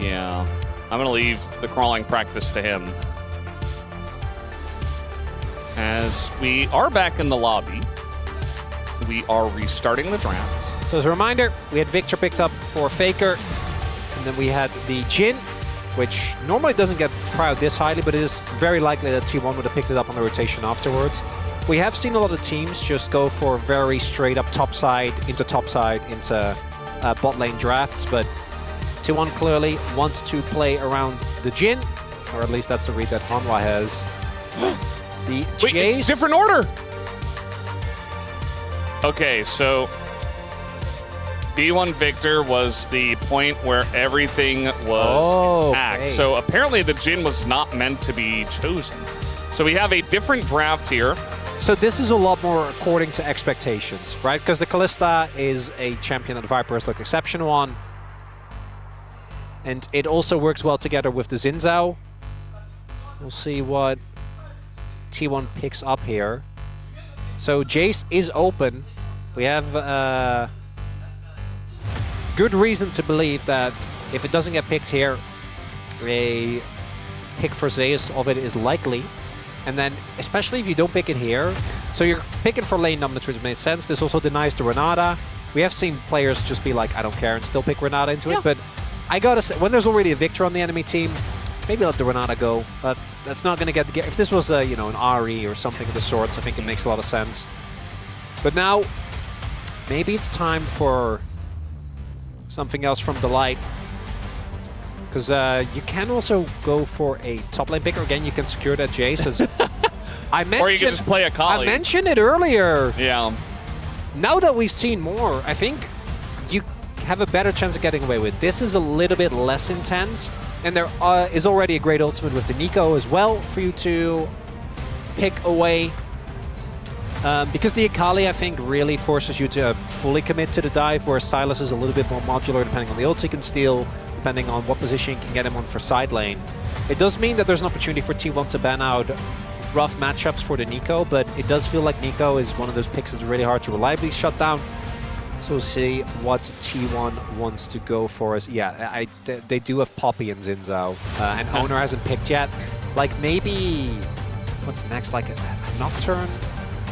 Yeah. I'm going to leave the crawling practice to him. As we are back in the lobby, we are restarting the draft. So as a reminder, we had Victor picked up for Faker, and then we had the Jhin, which normally doesn't get prio'd this highly, but it is very likely that T1 would have picked it up on the rotation afterwards. We have seen a lot of teams just go for very straight up topside into bot lane drafts, but T1 clearly wants to play around the Jhin, or at least that's the read that HANWHA has. The Wait, Jace. it's different order! Okay, so D1 Victor was the point where everything was intact. Okay. So apparently the Jhin was not meant to be chosen. So we have a different draft here. So this is a lot more according to expectations, right? Because the Kalista is a champion that Vipers look exceptional on. And it also works well together with the Xin Zhao. We'll see what T1 picks up here. So Jace is open. We have good reason to believe that if it doesn't get picked here, a pick for Zeus of it is likely. And then, especially if you don't pick it here, so you're picking for lane dominance, which makes sense. This also denies the Renata. We have seen players just be like, I don't care, and still pick Renata into it. But I gotta say, when there's already a Victor on the enemy team, maybe let the Renata go. But that's not gonna get the game. If this was you know, an RE or something of the sorts, I think it makes a lot of sense. But now, maybe it's time for something else from the light. Because you can also go for a top lane picker. Again, you can secure that Jace. As I mentioned, or you can just play a Kali. I mentioned it earlier. Yeah. Now that we've seen more, I think you have a better chance of getting away with it. This is a little bit less intense. And there is already a great ultimate with the Nico as well for you to pick away. Because the Akali, I think, really forces you to fully commit to the dive, whereas Sylas is a little bit more modular depending on the ults he can steal, depending on what position you can get him on for side lane. It does mean that there's an opportunity for T1 to ban out rough matchups for the Nico, but it does feel like Nico is one of those picks that's really hard to reliably shut down. So we'll see what T1 wants to go for. As yeah, they do have Poppy and Xin Zhao, and Oner hasn't picked yet. Like maybe, what's next, like a Nocturne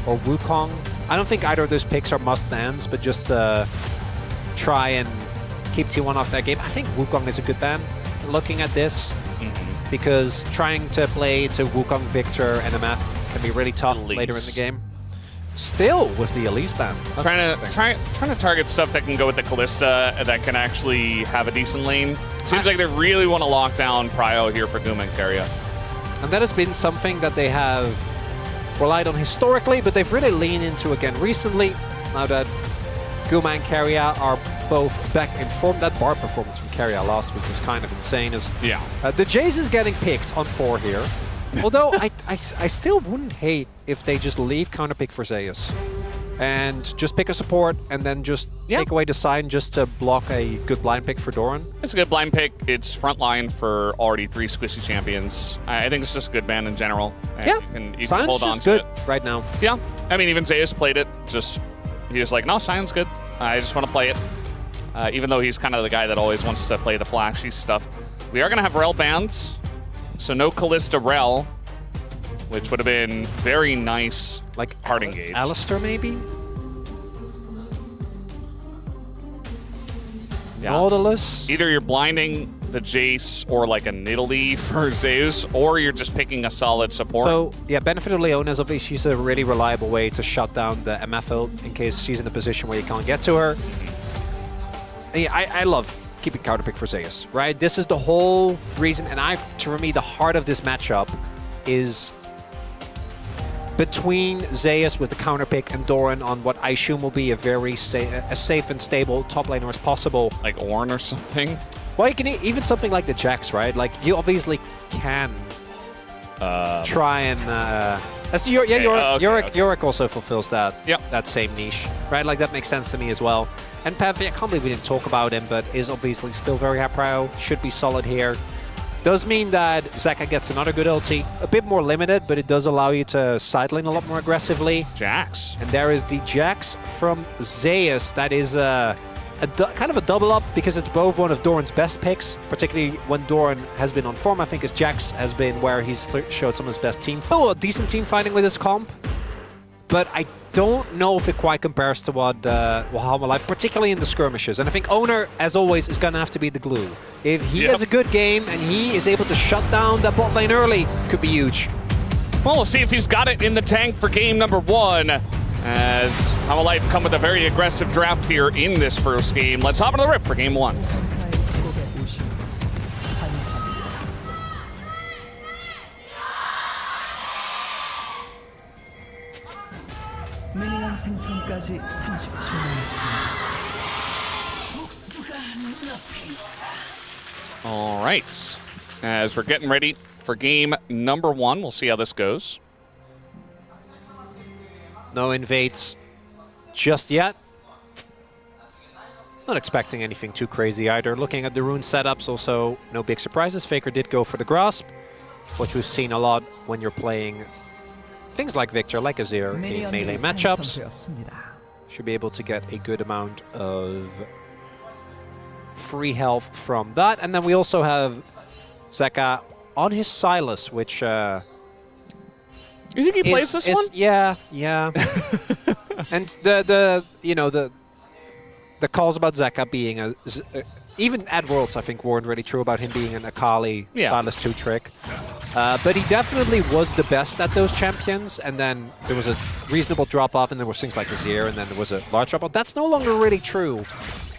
or Wukong? I don't think either of those picks are must-bans, but just try and keep T1 off that game. I think Wukong is a good ban, looking at this, because trying to play to Wukong Victor NMF can be really tough later in the game. Still with the Elise ban. Trying to target stuff that can go with the Kalista that can actually have a decent lane. Seems like they really want to lock down Prio here for Guma and Keria. And that has been something that they have relied on historically, but they've really leaned into again recently. Now that Guma and Keria are both back in form. That bar performance from Keria last week was kind of insane. The Jace is getting picked on 4 here. Although I still wouldn't hate if they just leave counterpick for Zeus and just pick a support and then just take away the sign just to block a good blind pick for Doran. It's a good blind pick. It's frontline for already 3 squishy champions. I think it's just a good ban in general. And you can hold on to it right now. Yeah. I mean, even Zeus played it. He was like, no, Sion's good. I just want to play it. Even though he's kind of the guy that always wants to play the flashy stuff. We are going to have Rel bans. So no Kalista Rel, which would have been very nice, like hard engage. Alistair, maybe? Yeah. Nautilus? Either you're blinding the Jace or like a Nidalee for Zeus, or you're just picking a solid support. So, yeah, benefit of Leona is obviously she's a really reliable way to shut down the MF ult in case she's in a position where you can't get to her. And yeah, I love keeping counterpick for Zeus, right? This is the whole reason, and for me, the heart of this matchup is between Zeus with the counterpick and Doran on what I assume will be a very safe and stable top laner as possible. Like Ornn or something? Well, you can even something like the Jax, right? Like, you obviously can try and... Yorick also fulfills that same niche, right? Like, that makes sense to me as well. And Pav, I can't believe we didn't talk about him, but is obviously still very high prio, should be solid here. Does mean that Zeka gets another good ulti, a bit more limited, but it does allow you to side lane a lot more aggressively. Jax. And there is the Jax from Zeus. That is kind of a double up because it's both one of Doran's best picks, particularly when Doran has been on form. I think his Jax has been where he's showed some of his best team. Still a decent team fighting with his comp, but I don't know if it quite compares to what HANWHA Life, particularly in the skirmishes. And I think Oner, as always, is going to have to be the glue. If he has a good game and he is able to shut down that bot lane early, could be huge. Well, we'll see if he's got it in the tank for game number 1, as HANWHA Life come with a very aggressive draft here in this first game. Let's hop into the rift for game 1. 미니언 생성까지 30초 남았습니다. All right, as we're getting ready for game number 1, we'll see how this goes. No invades just yet. Not expecting anything too crazy either. Looking at the rune setups, also no big surprises. Faker did go for the grasp, which we've seen a lot when you're playing things like Victor, like Azir in melee matchups. Should be able to get a good amount of free health from that. And then we also have Zeka on his Silas, which... You think he plays this one? Yeah. And the calls about Zeka being even at Worlds, I think, weren't really true about him being an Akali Silas 2 trick. But he definitely was the best at those champions, and then there was a reasonable drop-off, and there were things like Azir, and then there was a large drop-off. That's no longer really true,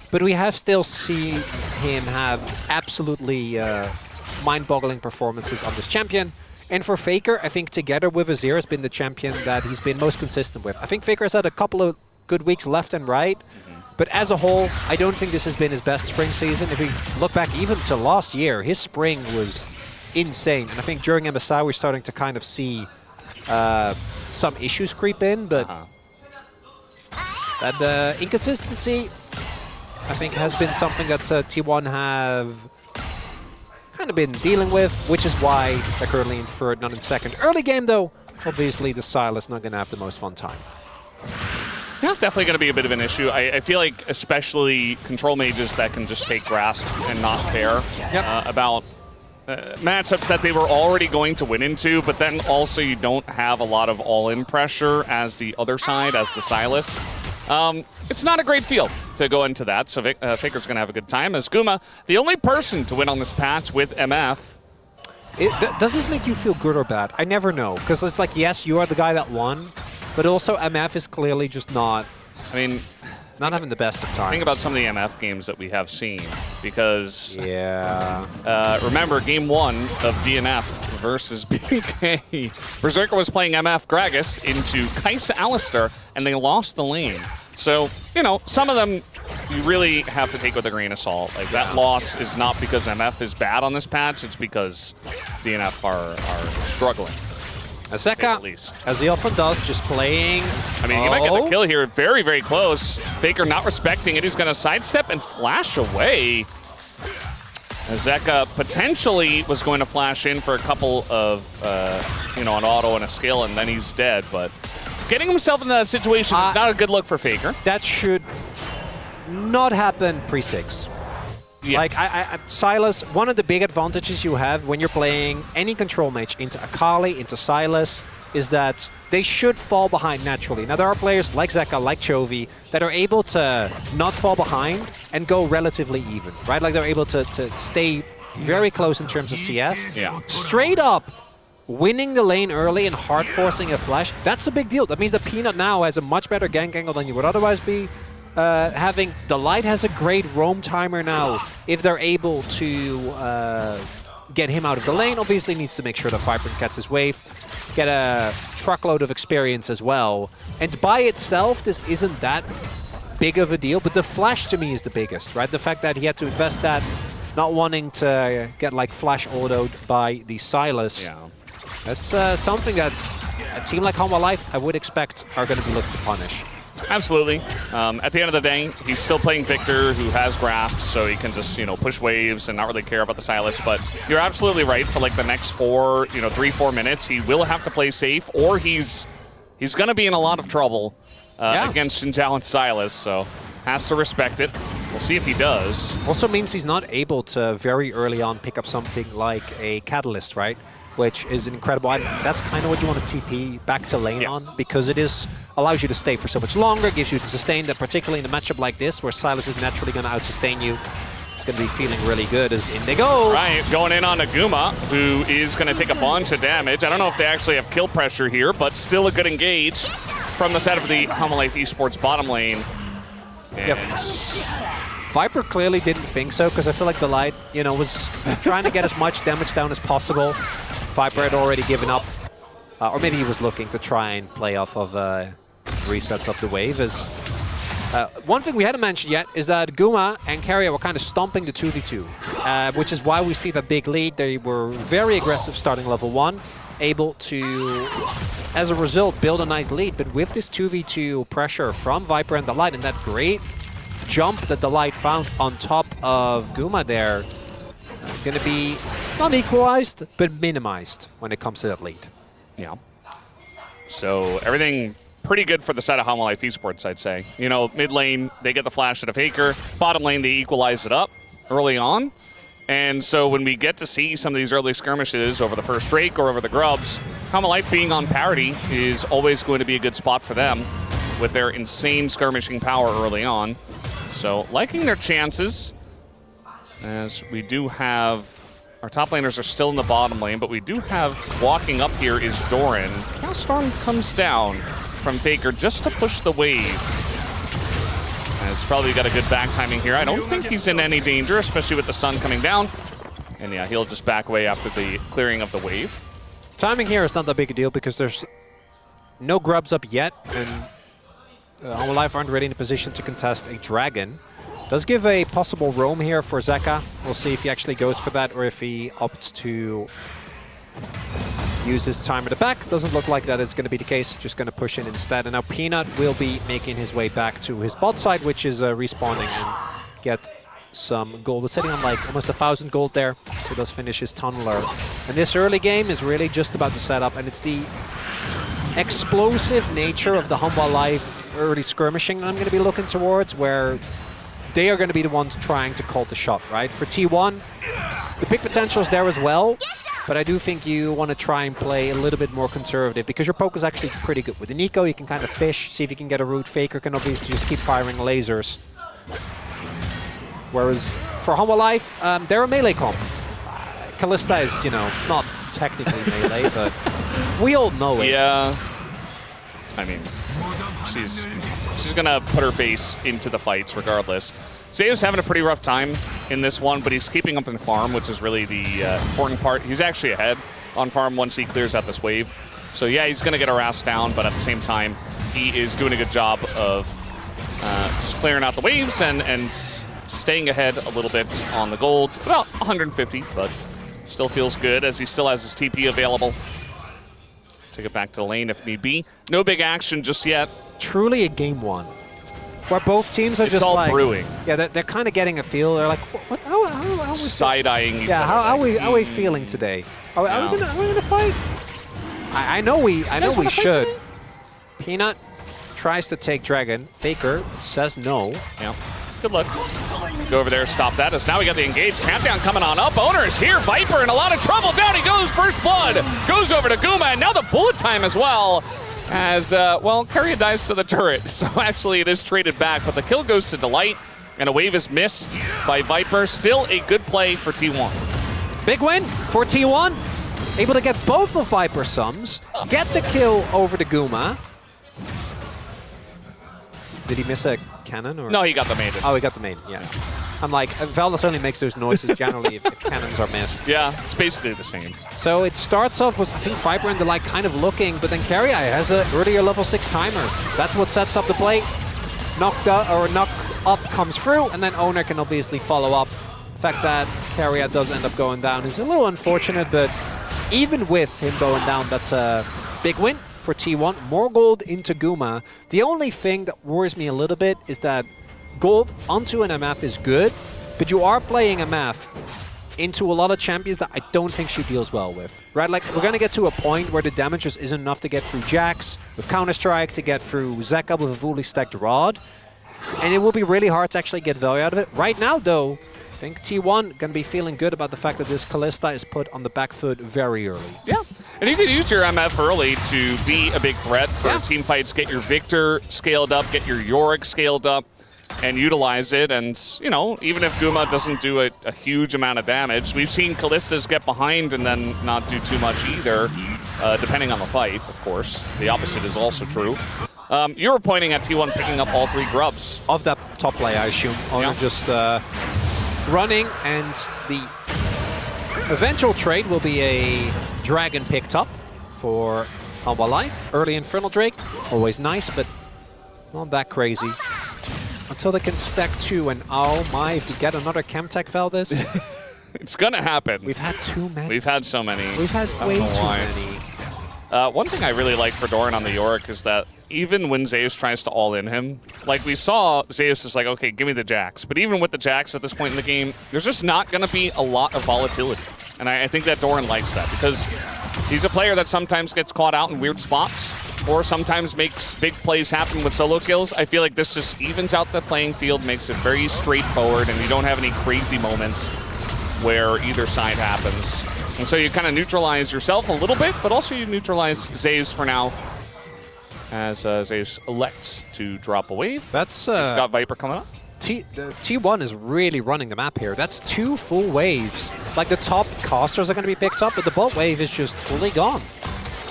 but we have still seen him have absolutely mind-boggling performances on this champion. And for Faker, I think together with Azir has been the champion that he's been most consistent with. I think Faker has had a couple of good weeks left and right, but as a whole, I don't think this has been his best spring season. If we look back even to last year, his spring was insane. And I think during MSI, we're starting to kind of see some issues creep in, but that inconsistency, I think, has been something that T1 have kind of been dealing with, which is why they're currently in third, not in second. Early game, though, obviously the Silas not going to have the most fun time. Yeah, definitely going to be a bit of an issue. I feel like especially control mages that can just take grasp and not care about matchups that they were already going to win into, but then also you don't have a lot of all-in pressure as the other side, as the Silas. It's not a great field to go into that, so Faker's going to have a good time. As Guma, the only person to win on this patch with MF. Does this make you feel good or bad? I never know, because it's like, yes, you are the guy that won, but also MF is clearly just not, not having the best of time. Think about some of the MF games that we have seen, because remember game 1 of DNF versus BK. Berserker was playing MF Gragas into Kai'Sa Alistar, and they lost the lane. So, some of them you really have to take with a grain of salt. Like, that loss is not because MF is bad on this patch, it's because DNF are struggling. Zeka, as he often does, just playing. He might get the kill here. Very, very close. Faker not respecting it. He's going to sidestep and flash away. Zeka potentially was going to flash in for a couple of, an auto and a skill, and then he's dead. But getting himself in that situation is not a good look for Faker. That should not happen pre-6. Yeah. Like, Silas, one of the big advantages you have when you're playing any control mage into Akali, into Silas, is that they should fall behind naturally. Now, there are players like Zeka, like Chovy, that are able to not fall behind and go relatively even, right? Like, they're able to stay very close in terms of CS. Yeah. Straight up, winning the lane early and hard forcing a flash, that's a big deal. That means that Peanut now has a much better gank angle than you would otherwise be. Having Delight has a great roam timer now. If they're able to get him out of the lane, obviously needs to make sure that Vibrant gets his wave, get a truckload of experience as well. And by itself, this isn't that big of a deal, but the flash to me is the biggest, right? The fact that he had to invest that, not wanting to get like flash autoed by the Silas. Yeah. That's something that a team like HANWHA Life, I would expect, are going to be looking to punish. Absolutely. At the end of the day, he's still playing Victor, who has grasp, so he can just, push waves and not really care about the Silas. But you're absolutely right. For like the next 3-4 minutes, he will have to play safe, or he's going to be in a lot of trouble against Xin Zhao and Silas. So has to respect it. We'll see if he does. Also means he's not able to very early on pick up something like a Catalyst, right? Which is an incredible item. That's kind of what you want to TP back to lane on, because it allows you to stay for so much longer, gives you the sustain that, particularly in a matchup like this, where Silas is naturally going to out-sustain you, it's going to be feeling really good as in they go. Right, going in on Aguma, who is going to take a bunch of damage. I don't know if they actually have kill pressure here, but still a good engage from the side of the HANWHA Esports bottom lane. And Viper clearly didn't think so, because I feel like the light, you know, was trying to get as much damage down as possible. Viper had already given up, or maybe he was looking to try and play off of resets of the wave. One thing we hadn't mentioned yet is that Guma and Keria were kind of stomping the 2v2, which is why we see that big lead. They were very aggressive starting level 1, able to, as a result, build a nice lead. But with this 2v2 pressure from Viper and the Light, and that great jump that the Light found on top of Guma there, going to be not equalized, but minimized when it comes to that lead. yeah. So everything pretty good for the side of HANWHA Esports, I'd say. You know, mid lane, they get the flash out of Faker. Bottom lane, they equalize it up early on. And so when we get to see some of these early skirmishes over the first Drake or over the Grubs, HANWHA being on parity is always going to be a good spot for them with their insane skirmishing power early on. So liking their chances, as we do have, our top laners are still in the bottom lane, but we do have, walking up here is Doran. Chaos Storm comes down from Faker just to push the wave. Has probably got a good back timing here. I don't think he's in any danger, especially with the sun coming down. And yeah, he'll just back away after the clearing of the wave. Timing here is not that big a deal because there's no Grubs up yet, and HANWHA Life aren't really in a position to contest a dragon. Does give a possible roam here for Zeka. We'll see if he actually goes for that or if he opts to use his time at the back. Doesn't look like that is going to be the case. Just going to push in instead. And now Peanut will be making his way back to his bot side, which is respawning and get some gold. It's sitting on like almost 1,000 gold there. So does finish his tunneler. And this early game is really just about the setup, and it's the explosive nature of the HANWHA Life early skirmishing I'm going to be looking towards, where they are going to be the ones trying to call the shot, right? For T1, the big potential is there as well, but I do think you want to try and play a little bit more conservative because your poke is actually pretty good. With the Nico, you can kind of fish, see if you can get a root. Faker can obviously just keep firing lasers. Whereas for HANWHA Life, they're a melee comp. Kalista is, you know, not technically melee, but we all know it. Yeah. I mean, she's gonna put her face into the fights regardless. Zeus having a pretty rough time in this one, but he's keeping up in farm, which is really the important part. He's actually ahead on farm once he clears out this wave. So yeah, he's gonna get harassed down, but at the same time, he is doing a good job of just clearing out the waves and staying ahead a little bit on the gold. About 150, but still feels good as he still has his TP available. Take it back to the lane if need be. No big action just yet. Truly a game one, where both teams are It's just all like brewing. Yeah, they're kind of getting a feel. They're like, what? How we Side-eyeing each Yeah, other. how like, are we feeling today? Are we Yeah. gonna fight? I know we wanna fight today? should. Peanut tries to take Dragon. Faker says no. Yeah. Good luck. Go over there, stop that. As now we got the engaged Pantheon coming on up. Oner is here. Viper in a lot of trouble. Down he goes. First blood goes over to Guma, and now the bullet time as well. As, well, Keria dies to the turret. So actually it is traded back, but the kill goes to Delight, and a wave is missed by Viper. Still a good play for T1. Big win for T1. Able to get both of Viper sums. Get the kill over to Guma. Did he miss a cannon? Or? No, he got the maiden. Oh, he got the main, yeah. I'm like, Veldus only makes those noises generally if cannons are missed. Yeah, it's basically the same. So it starts off with, I think, Viper and the like kind of looking, but then Keria has an earlier level 6 timer. That's what sets up the play. Knock up comes through, and then Oner can obviously follow up. The fact that Keria does end up going down is a little unfortunate, but even with him going down, that's a big win for T1. More gold into Guma. The only thing that worries me a little bit is that gold onto an MF is good, but you are playing MF into a lot of champions that I don't think she deals well with, right? Like, we're going to get to a point where the damage just isn't enough to get through Jax, with Counter-Strike, to get through Zeka with a fully stacked Rod. and it will be really hard to actually get value out of it. Right now, though, I think T1 going to be feeling good about the fact that this Kalista is put on the back foot very early. Yeah, and you could use your MF early to be a big threat for team fights, get your Victor scaled up, get your Yorick scaled up, and utilize it. And, you know, even if Guma doesn't do a huge amount of damage, we've seen Kalistas get behind and then not do too much either, depending on the fight, of course. The opposite is also true. You were pointing at T1 picking up all 3 grubs. Of that top play, I assume. Oner just running, and the eventual trade will be a dragon picked up for HANWHA Life. Early Infernal Drake, always nice, but not that crazy. Until they can stack 2, and oh my, if you get another Chemtech Valdez. It's gonna happen. We've had too many. We've had so many. We've had way too many. One thing I really like for Doran on the Yorick is that even when Zeus tries to all-in him, like we saw, Zeus is like, okay, give me the Jax. But even with the Jax at this point in the game, there's just not going to be a lot of volatility. And I think that Doran likes that because he's a player that sometimes gets caught out in weird spots or sometimes makes big plays happen with solo kills. I feel like this just evens out the playing field, makes it very straightforward, and you don't have any crazy moments where either side happens. And so you kind of neutralize yourself a little bit, but also you neutralize Zeus for now, as Zeus elects to drop a wave. That's He's got Viper coming up. T1 is really running the map here. That's 2 full waves. Like, the top casters are going to be picked up, but the bot wave is just fully gone.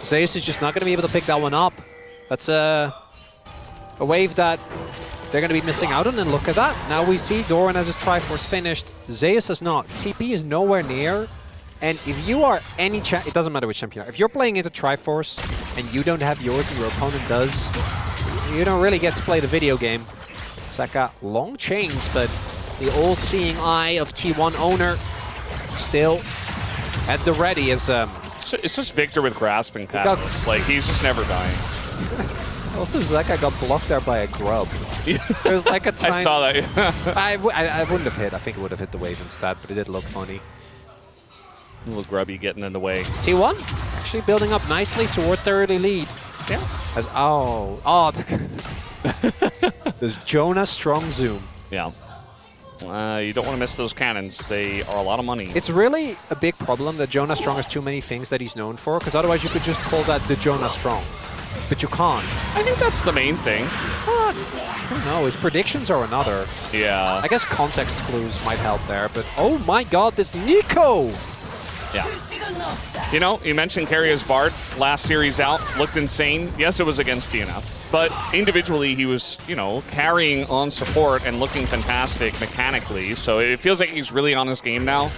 Zeus is just not going to be able to pick that one up. That's a wave that they're going to be missing out on, and look at that. Now we see Doran has his Triforce finished. Zeus is not. TP is nowhere near. And if you are any it doesn't matter which champion you are. If you're playing into Triforce and you don't have Yorick and your opponent does, you don't really get to play the video game. Zeka, long chains, but the all-seeing eye of T1 Oner still at the ready as... It's just Victor with grasping patterns. Like, he's just never dying. Also, Zeka got blocked there by a grub. There's like a time... I saw that. I wouldn't have hit. I think it would have hit the wave instead, but it did look funny. A little grubby getting in the way. T1 actually building up nicely towards their early lead. Yeah. As there's Jonah strong zoom. Yeah. You don't want to miss those cannons. They are a lot of money. It's really a big problem that Jonah Strong has too many things that he's known for, because otherwise you could just call that the Jonah Strong. But you can't. I think that's the main thing. I don't know. His predictions are another. Yeah. I guess context clues might help there, but oh my god, this Nico! Yeah. You know, you mentioned Keria's Bard last series out, looked insane. Yes, it was against DNF, but individually he was, you know, carrying on support and looking fantastic mechanically. So it feels like he's really on his game now.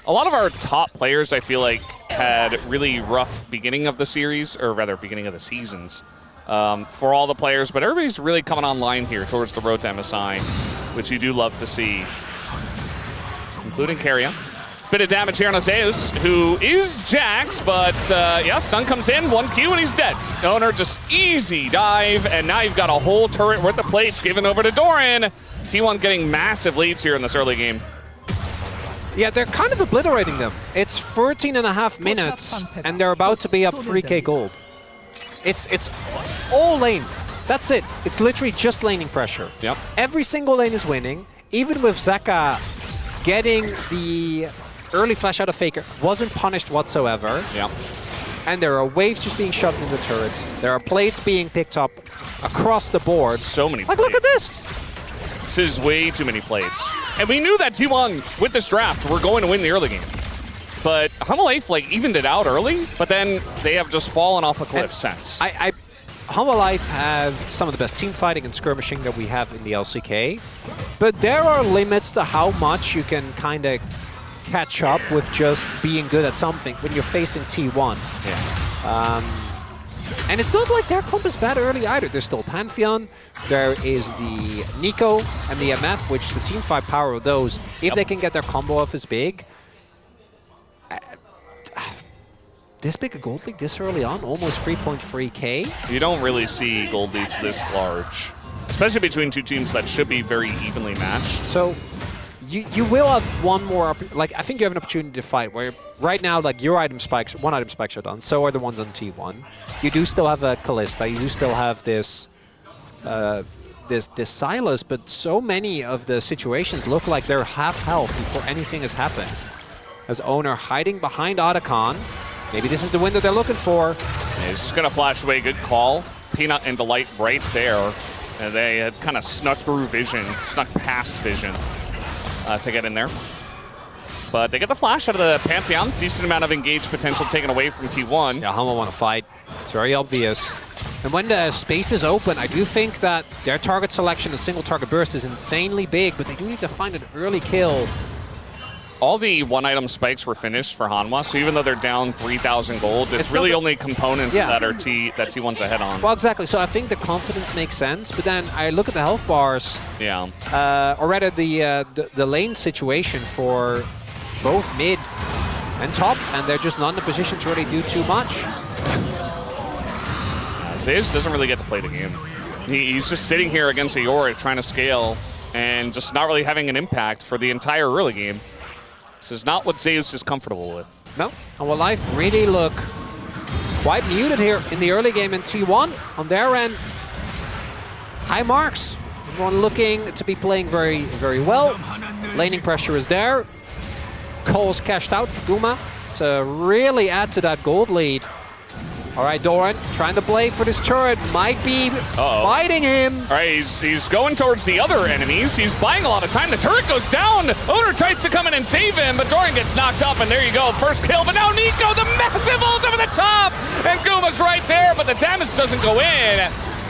A lot of our top players, I feel like, had really rough beginning of the series, or rather beginning of the seasons, for all the players, but everybody's really coming online here towards the road to MSI, which you do love to see, including Keria. Bit of damage here on Zeus, who is Jax, but yeah, stun comes in, 1Q, and he's dead. Oner just easy dive, and now you've got a whole turret worth of plates given over to Doran. T1 getting massive leads here in this early game. Yeah, they're kind of obliterating them. It's 13.5 minutes, and they're about to be up 3k gold. It's all lane. That's it. It's literally just laning pressure. Yep. Every single lane is winning. Even with Zeka getting the early flash out of Faker, wasn't punished whatsoever. Yep. And there are waves just being shoved into turrets. There are plates being picked up across the board. So many plates. Like, look at this! This is way too many plates. And we knew that T1, with this draft, were going to win the early game. But HANWHA Life, like, evened it out early, but then they have just fallen off a cliff since. HANWHA Life have some of the best team fighting and skirmishing that we have in the LCK. But there are limits to how much you can kind of catch up with just being good at something when you're facing T1. Yeah. And it's not like their comp is bad early either. There's still Pantheon, there is the Nico and the MF, which the team fight power of those, if they can get their combo off, is big. This big a gold league this early on, almost 3.3k. You don't really see gold leagues this large, especially between two teams that should be very evenly matched. So you will have one more, like, I think you have an opportunity to fight where right now, like, your item spikes, one item spikes are done, so are the ones on T1. You do still have a Kalista, you do still have this this Silas, but so many of the situations look like they're half health before anything has happened. As Oner hiding behind Otacon. Maybe this is the window they're looking for. Yeah, he's just gonna flash away. Good call. Peanut and Delight right there. And they had kind of snuck through vision, snuck past vision to get in there. But they get the flash out of the Pantheon. Decent amount of engaged potential taken away from T1. Yeah, HANWHA want to fight. It's very obvious. And when the space is open, I do think that their target selection, the single target burst, is insanely big, but they do need to find an early kill. All the one-item spikes were finished for Hanwa, so even though they're down 3,000 gold, it's really only components that are T1's ahead on. Well, exactly. So I think the confidence makes sense, but then I look at the health bars. Yeah. Or rather, the lane situation for both mid and top, and they're just not in a position to really do too much. Zeus doesn't really get to play the game. He's just sitting here against a Yorick trying to scale and just not really having an impact for the entire early game. This is not what Zeus is comfortable with. No, and will life really look quite muted here in the early game in T1 on their end. High marks. Everyone looking to be playing very, very well. Laning pressure is there. Cole's cashed out for Guma to really add to that gold lead. All right, Doran trying to play for this turret. Might be fighting him. All right, he's going towards the other enemies. He's buying a lot of time. The turret goes down. Oner tries to come in and save him, but Doran gets knocked up, and there you go. First kill, but now Nico, the massive ult over the top. And Guma's right there, but the damage doesn't go in.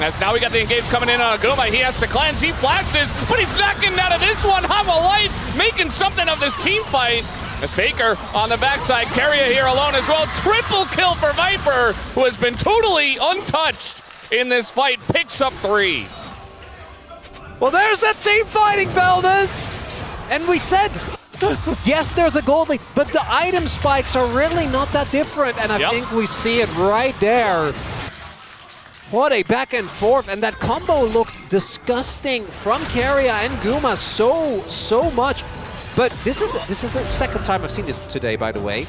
As now we got the engage coming in on Guma. He has to cleanse. He flashes, but he's not getting out of this one. HANWHA Life making something of this team fight. As Faker on the backside, Keria here alone as well. Triple kill for Viper, who has been totally untouched in this fight, picks up 3. Well, there's that team fighting, fellas! And we said, yes, there's a gold lead, but the item spikes are really not that different, and I think we see it right there. What a back and forth, and that combo looked disgusting from Keria and Guma so much. But this is the second time I've seen this today, by the way.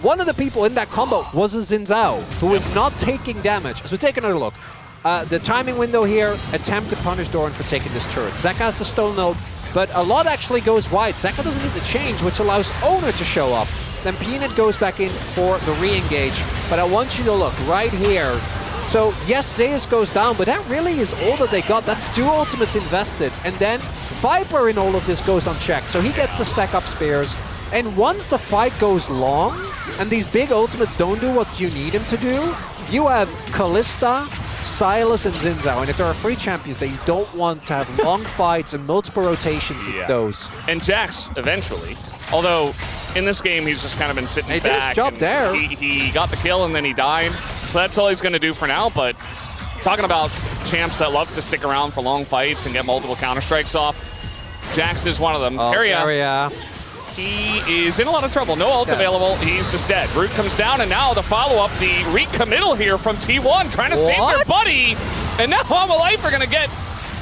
One of the people in that combo was a Xin Zhao, who is not taking damage. So take another look. The timing window here, attempt to punish Doran for taking this turret. Zeka has the stone node, but a lot actually goes wide. Zeka doesn't need the change, which allows Oner to show up. Then Peanut goes back in for the re-engage. But I want you to look right here. So yes, Zeus goes down, but that really is all that they got. That's 2 ultimates invested. And then Viper in all of this goes unchecked. So he gets to stack up spears. And once the fight goes long, and these big ultimates don't do what you need him to do, you have Kalista, Silas, and Xin Zhao. And if there are 3 champions that you don't want to have long fights and multiple rotations, it's those. And Jax, eventually. Although, in this game, he's just kind of been sitting back. He did his job there. He got the kill, and then he died. So that's all he's going to do for now. But talking about champs that love to stick around for long fights and get multiple counter-strikes off, Jax is one of them. Keria. He is in a lot of trouble. No ult available. He's just dead. Root comes down, and now the follow-up, the recommittal here from T1, trying to save their buddy. And now HANWHA Life are going to get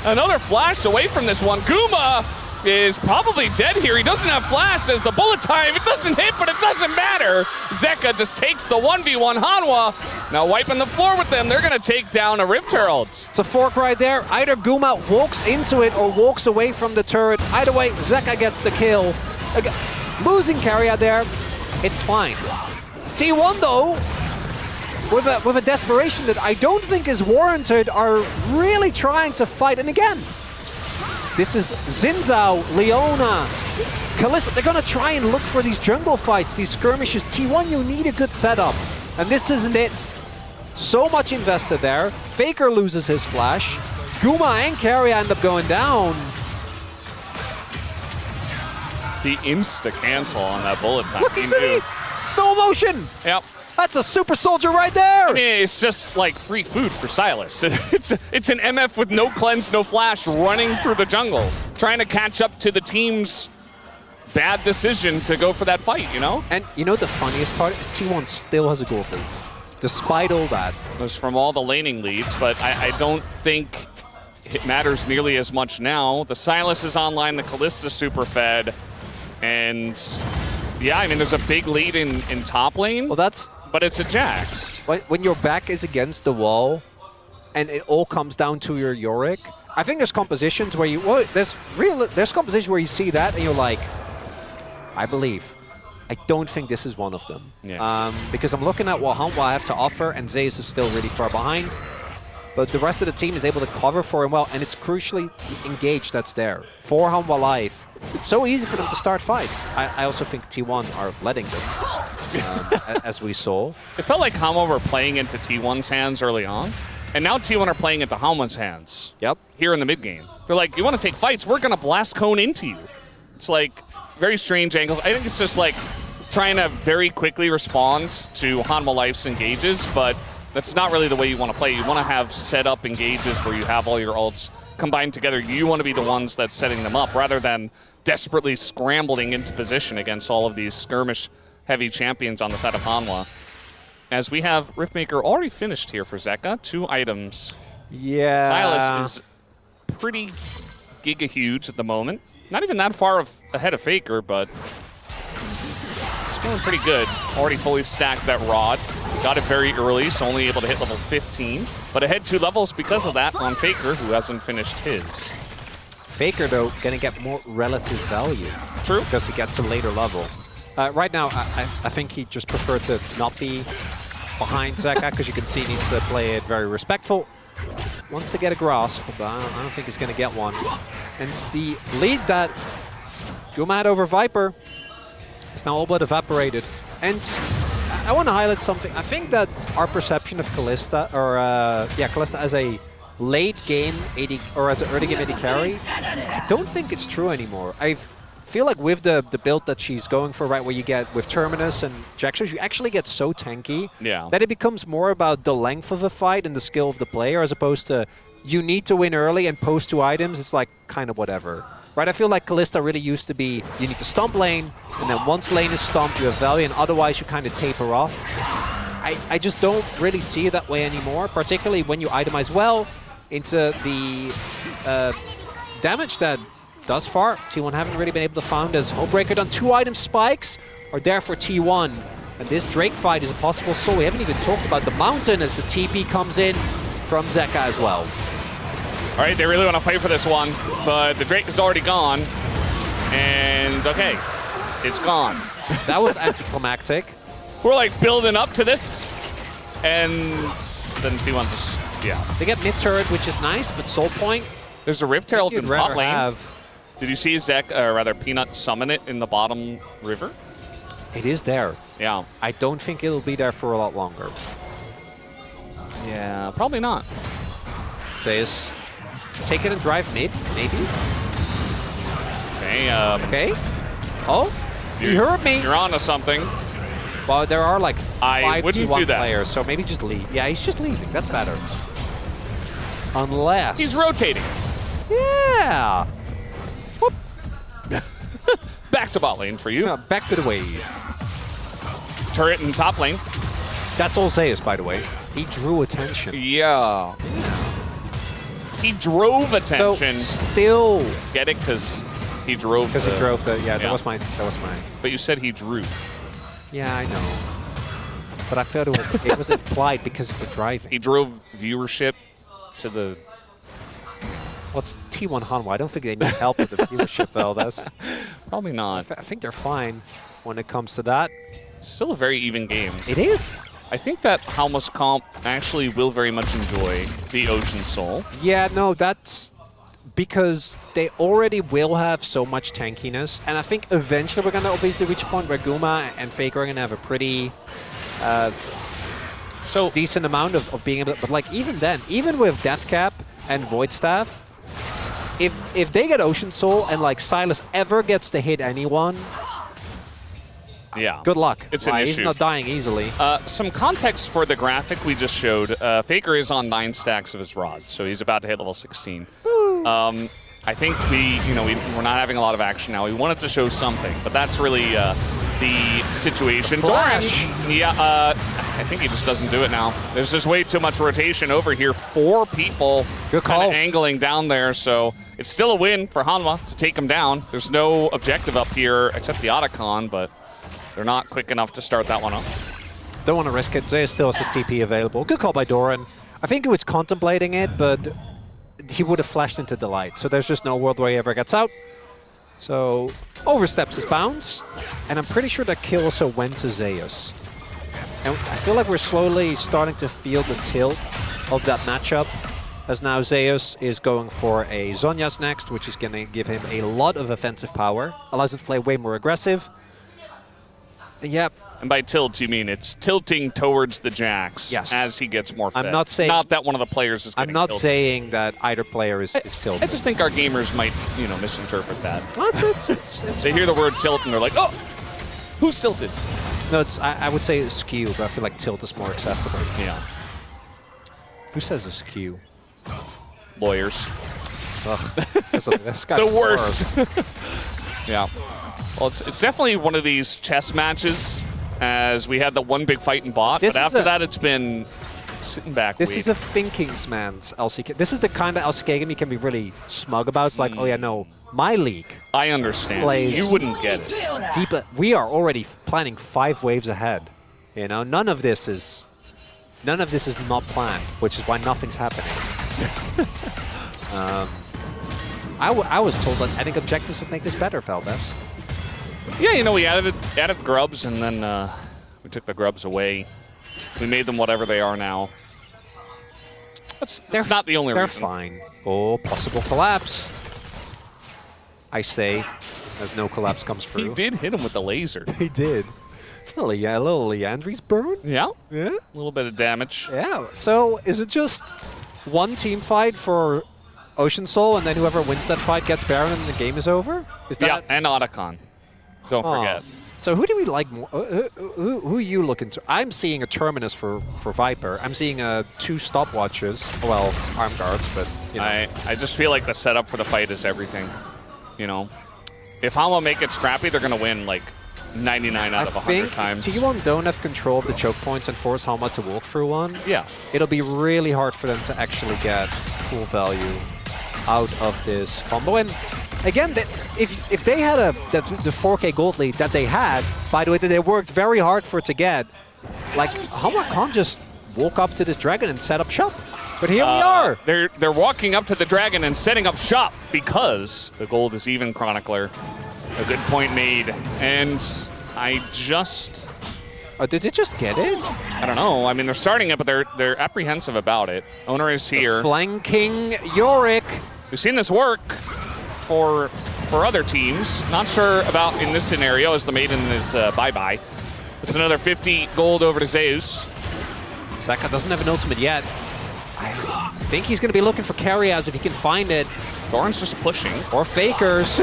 another flash away from this one. Guma is probably dead here. He doesn't have flash as the bullet time. It doesn't hit, but it doesn't matter. Zeka just takes the 1v1 HANWHA. Now wiping the floor with them. They're going to take down a Rift Herald. It's a fork right there. Either Guma walks into it or walks away from the turret. Either way, Zeka gets the kill. Losing Keria there, it's fine. T1 though, with a desperation that I don't think is warranted, are really trying to fight. And again, this is Xin Zhao, Leona, Kalista. They're gonna try and look for these jungle fights, these skirmishes. T1, you need a good setup, and this isn't it. So much invested there. Faker loses his flash. Guma and Keria end up going down. The insta-cancel on that bullet time. Look, slow motion! Yep. That's a super soldier right there! I mean, it's just like free food for Silas. It's an MF with no cleanse, no flash, running through the jungle, trying to catch up to the team's bad decision to go for that fight, you know? And you know the funniest part is T1 still has a gold lead, despite all that. It was from all the laning leads, but I don't think it matters nearly as much now. The Silas is online, the Kalista super fed. And yeah, I mean, there's a big lead in top lane. Well, but it's a Jax. When your back is against the wall and it all comes down to your Yorick, I think there's compositions where there's compositions where you see that and you're like, I believe. I don't think this is one of them. Yeah. Because I'm looking at what HANWHA have to offer, and Zeus is still really far behind. But the rest of the team is able to cover for him well, and it's crucially engaged that's there. For HANWHA Life, it's so easy for them to start fights. I also think T1 are letting them, as we saw. It felt like HANWHA were playing into T1's hands early on, and now T1 are playing into HANWHA's hands. Yep. Here in the mid game. They're like, you want to take fights? We're going to blast cone into you. It's like very strange angles. I think it's just like trying to very quickly respond to HANWHA Life's engages, but that's not really the way you want to play. You want to have set up engages where you have all your ults combined together. You want to be the ones that's setting them up rather than desperately scrambling into position against all of these skirmish-heavy champions on the side of HANWHA. As we have Riftmaker already finished here for Zeka. 2 items. Yeah. Silas is pretty giga-huge at the moment. Not even that far ahead of Faker, but he's feeling pretty good. Already fully stacked that rod. Got it very early, so only able to hit level 15. But ahead 2 levels because of that on Faker, who hasn't finished his. Faker, though, going to get more relative value. True. Because he gets a later level. Right now, I think he just preferred to not be behind Zeka, because you can see he needs to play it very respectful. Wants to get a grasp, but I don't think he's going to get one. And the lead that Guma had over Viper is now all but evaporated. And I want to highlight something. I think that our perception of Kalista, or Kalista as a late game AD, or as an early game AD carry, I don't think it's true anymore. I feel like with the build that she's going for, right, where you get with Terminus and Jaxos, you actually get so tanky that it becomes more about the length of a fight and the skill of the player, as opposed to you need to win early and post 2 items. It's like kind of whatever. Right, I feel like Kalista really used to be, you need to stomp lane, and then once lane is stomped, you have value, and otherwise you kind of taper off. I just don't really see it that way anymore, particularly when you itemize well into the damage that thus far T1 haven't really been able to find, as Homebreaker done 2 item spikes are there for T1. And this Drake fight is a possible soul. We haven't even talked about the mountain as the TP comes in from Zeka as well. All right, they really want to fight for this one, but the Drake is already gone. And, okay, it's gone. That was anticlimactic. We're, like, building up to this, and then T1 just, They get mid-turret, which is nice, but Soul Point... There's a Rift Herald in bot lane. Did you see Peanut summon it in the bottom river? It is there. Yeah. I don't think it'll be there for a lot longer. Yeah, probably not. Zeus. Take it and drive mid, maybe? Okay, okay. Oh, you heard me. You're onto something. Well, there are like 5 wouldn't T1 do that. players, so maybe just leave. Yeah, he's just leaving. That's better. Unless... He's rotating. Yeah. Whoop. Back to bot lane for you. Yeah, back to the wave. Turret in top lane. That's all Zeus, by the way. He drew attention. Yeah. He drove attention. So still... Get it? Because he drove Because he drove the... Yeah, yeah, that was my... But you said he drew. Yeah, I know. But I felt it was implied because of the driving. He drove viewership to the... What's T1 HANWHA? I don't think they need help with the viewership, Valdez. Probably not. I think they're fine when it comes to that. Still a very even game. It is. I think that HANWHA's comp actually will very much enjoy the Ocean Soul. Yeah, no, that's because they already will have so much tankiness. And I think eventually we're going to obviously reach a point where Guma and Faker are going to have a pretty decent amount of being able to... But like even then, even with Deathcap and Void Staff, if they get Ocean Soul and like Silas ever gets to hit anyone... Yeah. Good luck. It's an issue. He's not dying easily. Some context for the graphic we just showed. Faker is on 9 stacks of his rod, so he's about to hit level 16. I think we're not having a lot of action now. We wanted to show something, but that's really the situation. Flash. I think he just doesn't do it now. There's just way too much rotation over here. 4 people kind of angling down there, so it's still a win for HANWHA to take him down. There's no objective up here except the Otacon, but they're not quick enough to start that one up. Don't want to risk it. Zeus still has his TP available. Good call by Doran. I think he was contemplating it, but he would have flashed into Delight. So there's just no world where he ever gets out. So oversteps his bounds, and I'm pretty sure that kill also went to Zeus. And I feel like we're slowly starting to feel the tilt of that matchup, as now Zeus is going for a Zhonya's next, which is going to give him a lot of offensive power, allows him to play way more aggressive. And yeah. And by tilt, you mean it's tilting towards the Jax as he gets more fit. I'm not saying... Not that one of the players is getting I'm not tilted. saying that either player is tilted. I just think our gamers might, you know, misinterpret that. Well, it's they hear the word tilt and they're like, oh, who's tilted? No, it's I would say it's skew, but I feel like tilt is more accessible. Yeah. Who says it's skew? Lawyers. Ugh. The worst. Yeah. Well, it's definitely one of these chess matches, as we had the one big fight in bot, but after that it's been sitting back. This is a thinking's man's LCK. This is the kind of LCK game you can be really smug about. It's like, oh yeah, no, my league. I understand. You wouldn't get it. Deeper. We are already planning 5 waves ahead. You know, none of this is not planned, which is why nothing's happening. I was told that adding objectives would make this better, Feldes. Yeah, you know, we added grubs, and then we took the grubs away. We made them whatever they are now. That's not the only reason. They're fine. Oh, possible collapse. I say, as no collapse comes through. He did hit him with the laser. He did. A little Leandri's burn. Yeah. Yeah. A little bit of damage. Yeah. So is it just one team fight for Ocean Soul, and then whoever wins that fight gets Baron and the game is over? Is that? Yeah, and Otacon. Don't forget. So who do we like more? Who you looking to? I'm seeing a Terminus for Viper. I'm seeing 2 stopwatches. Well, arm guards, but you know. I just feel like the setup for the fight is everything. You know, if Hanwa make it scrappy, they're gonna win like 99 out of 100 times. I think T1 don't have control of the choke points and force Hanwa to walk through one. Yeah. It'll be really hard for them to actually get full value out of this combo. And again, if they had the 4K gold lead that they had, by the way, that they worked very hard for it to get, like, Hanwa can't just walk up to this dragon and set up shop. But here we are. They're walking up to the dragon and setting up shop because the gold is even, Chronicler. A good point made. And I just... Oh, did it just get it? I don't know. I mean, they're starting it, but they're apprehensive about it. Oner is here. Flanking Yorick. We've seen this work for other teams. Not sure about in this scenario, as the Maiden is bye-bye. It's another 50 gold over to Zeus. Saka doesn't have an ultimate yet. I think he's going to be looking for Keria if he can find it. Doran's just pushing. Or Fakers.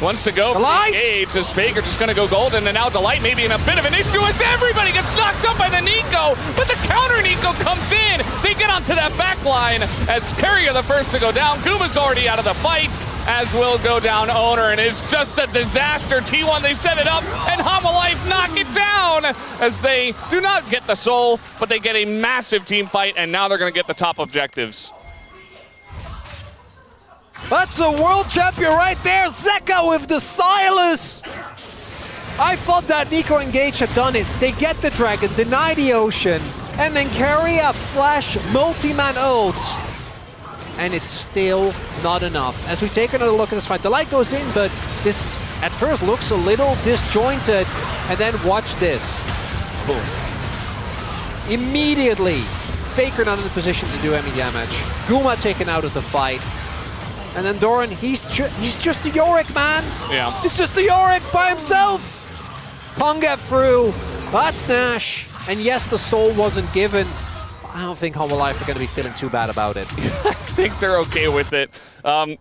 Wants to go for the engage. Is Faker just going to go golden, and now Delight maybe in a bit of an issue as everybody gets knocked up by the Nico, but the counter Nico comes in. They get onto that back line as Keria the first to go down. Guma's already out of the fight, as will go down Oner, and it's just a disaster. T1, they set it up, and HANWHA knock it down as they do not get the soul, but they get a massive team fight, and now they're going to get the top objectives. That's the world champion right there, Zeka with the Silas! I thought that Nico Engage had done it. They get the dragon, deny the ocean, and then carry a flash multi-man ult. And it's still not enough. As we take another look at this fight, the light goes in, but this at first looks a little disjointed. And then watch this. Boom. Immediately, Faker not in the position to do any damage. Guma taken out of the fight. And then Doran, he's just a Yorick, man. Yeah. He's just a Yorick by himself. Can't get through. That's Nash. And yes, the soul wasn't given. I don't think HLE are going to be feeling too bad about it. I think they're okay with it.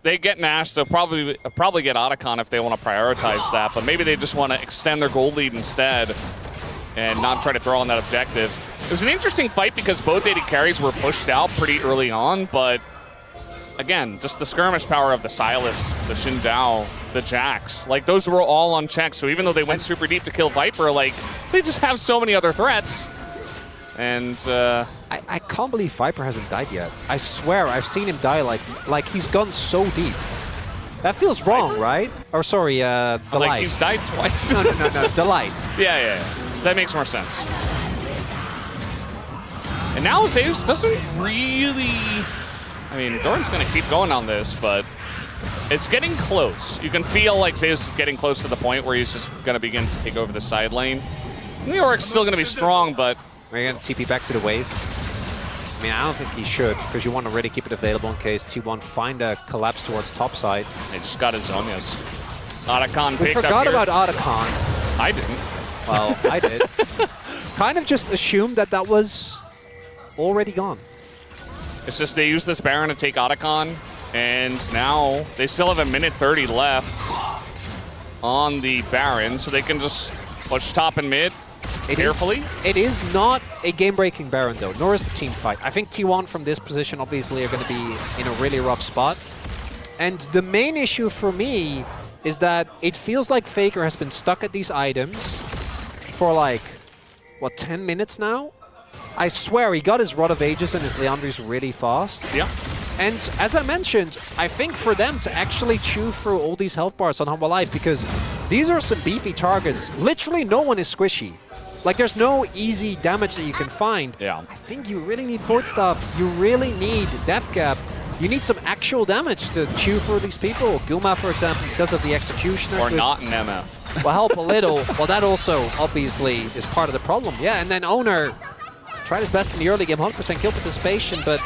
They get Nash. They'll probably get Otacon if they want to prioritize that. But maybe they just want to extend their gold lead instead and not try to throw on that objective. It was an interesting fight because both AD carries were pushed out pretty early on, but again, just the skirmish power of the Silas, the Xingqiao, the Jax, like those were all on check. So even though they went super deep to kill Viper, like they just have so many other threats. And I can't believe Viper hasn't died yet. I swear I've seen him die like he's gone so deep. That feels wrong, right? Or sorry, Delight. Like he's died twice. No, Delight. Yeah. That makes more sense. And now Zeus doesn't really... I I mean, Doran's going to keep going on this, but it's getting close. You can feel like Zeus is getting close to the point where he's just going to begin to take over the side lane. New York's still going to be strong, but... We're going to TP back to the wave. I mean, I don't think he should, because you want to really keep it available in case T1 find a collapse towards top side. They just got his Zonias. Otacon We picked up forgot here. about Otacon. I didn't. Well, I did. Kind of just assumed that that was already gone. It's just they use this Baron to take Otacon, and now they still have 1:30 left on the Baron, so they can just push top and mid carefully. It is not a game-breaking Baron, though, nor is the team fight. I think T1 from this position obviously are going to be in a really rough spot. And the main issue for me is that it feels like Faker has been stuck at these items for like, what, 10 minutes now? I swear, he got his Rod of Ages and his Leandri's really fast. Yeah. And as I mentioned, I think for them to actually chew through all these health bars on HANWHA Life, because these are some beefy targets. Literally no one is squishy. Like, there's no easy damage that you can find. Yeah. I think you really need Void Staff. You really need Death Cap. You need some actual damage to chew through these people. Guma, for example, because of the Executioner. Or not an MF. Will help a little. Well, that also obviously is part of the problem. Yeah, and then Oner tried his best in the early game, 100% kill participation, but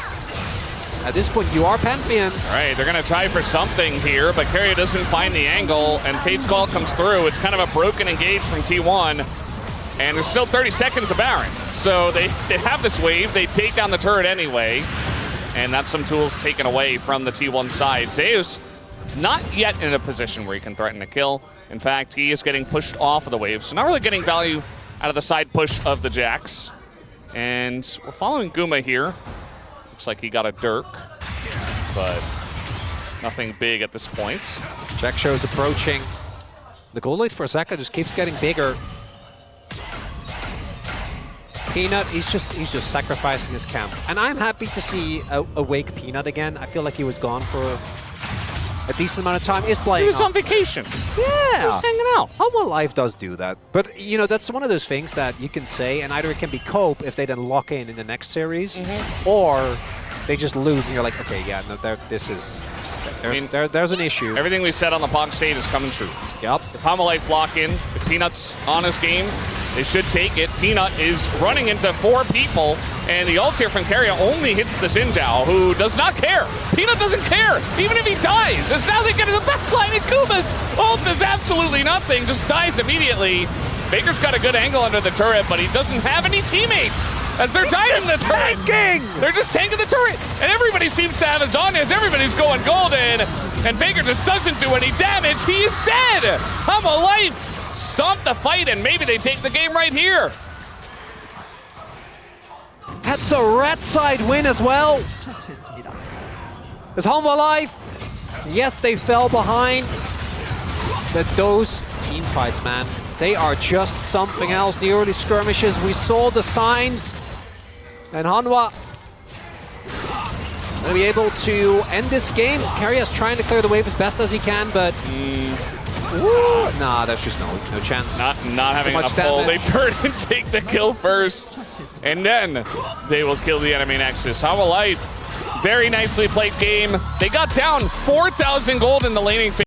at this point, you are Pantheon. All right, they're going to try for something here, but Keria doesn't find the angle, and Fate's Call comes through. It's kind of a broken engage from T1, and there's still 30 seconds of Baron. So they have this wave. They take down the turret anyway, and that's some tools taken away from the T1 side. Zeus not yet in a position where he can threaten a kill. In fact, he is getting pushed off of the wave, so not really getting value out of the side push of the Jax. And we're following Guma here. Looks like he got a Dirk, but nothing big at this point. Jack Show's approaching. The gold lead for Zaka just keeps getting bigger. Peanut, he's just sacrificing his camp. And I'm happy to see awake Peanut again. I feel like he was gone for a decent amount of time. He's playing. He was on vacation. Yeah. He was hanging out. HANWHA Live does do that. But, you know, that's one of those things that you can say, and either it can be cope if they then lock in the next series, or they just lose and you're like, okay, yeah, no, there's an issue. Everything we said on the POG stage is coming true. Yep. If HANWHA Life lock in, if Peanut's on his game, they should take it. Peanut is running into 4 people, and the ult here from Keria only hits the Xinjiao, who does not care. Peanut doesn't care, even if he dies. As now they get to the backline, and Kuma's ult does absolutely nothing, just dies immediately. Baker's got a good angle under the turret, but he doesn't have any teammates as they're dying the turret. They're just tanking the turret, and everybody seems to have his on as everybody's going golden, and Baker just doesn't do any damage. He is dead. HANWHA Life stomp the fight, and maybe they take the game right here. That's a red side win as well. 처치했습니다. It's HANWHA Life. Yes, they fell behind, but those team fights, man, they are just something else. The early skirmishes, we saw the signs, and HANWHA will be able to end this game. Keria's trying to clear the wave as best as he can, but nah, there's just no chance. Not having enough pull. They turn and take the kill first, and then they will kill the enemy Nexus. HANWHA Life, very nicely played game. They got down 4,000 gold in the laning phase.